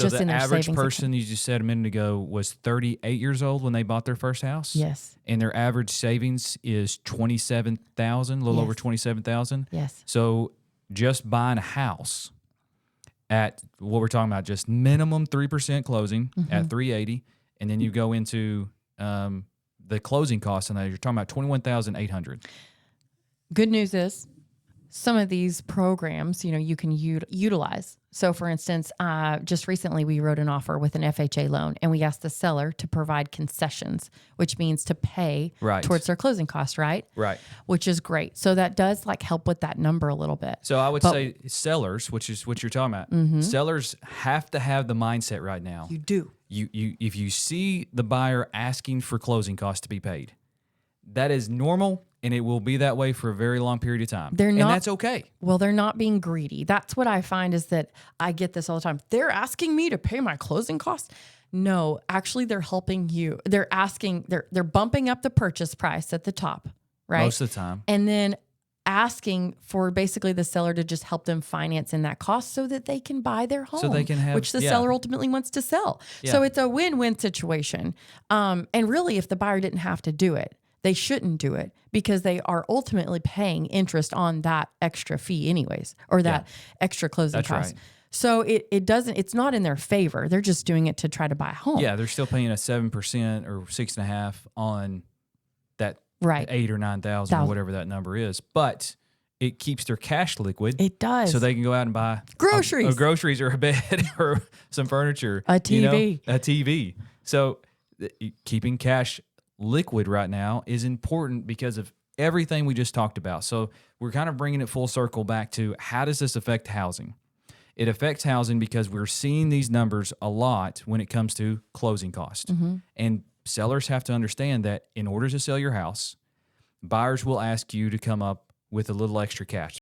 So just the in their average savings person account. you just said a minute ago was 38 years old when they bought their first house. Yes. And their average savings is 27,000, a little over Yes. 27,000. Yes. So just buying a house at what we're talking about, just minimum 3% closing at 380, and then you go into the closing costs, and you're talking about 21,800. Good news is some of these programs, you can utilize. So for instance, just recently we wrote an offer with an FHA loan, and we asked the seller to provide concessions, which means to pay Right. towards their closing costs, right? Right. Which is great. So that does help with that number a little bit. So I would say sellers, which is what you're talking about, sellers have to have the mindset right now. You do. You if you see the buyer asking for closing costs to be paid, that is normal, and it will be that way for a very long period of time. And that's okay. Well, they're not being greedy. That's what I find is that I get this all the time. They're asking me to pay my closing costs. No, actually they're helping you. They're bumping up the purchase price at the top, right? Most of the time. And then asking for basically the seller to just help them finance in that cost so that they can buy their home, So they can have, which the seller ultimately wants to sell. Yeah. So it's a win-win situation. And really, if the buyer didn't have to do it, they shouldn't do it because they are ultimately paying interest on that extra fee anyways, or that extra closing cost. Right. So it's not in their favor. They're just doing it to try to buy a home. Yeah, they're still paying a 7% or 6.5% on that Right. 8 or 9,000 or whatever that number is. But it keeps their cash liquid. It does. So they can go out and buy Groceries. groceries or a bed or some furniture. A TV. A TV. So keeping cash liquid right now is important because of everything we just talked about. So we're kind of bringing it full circle back to how does this affect housing? It affects housing because we're seeing these numbers a lot when it comes to closing cost. And sellers have to understand that in order to sell your house, buyers will ask you to come up with a little extra cash.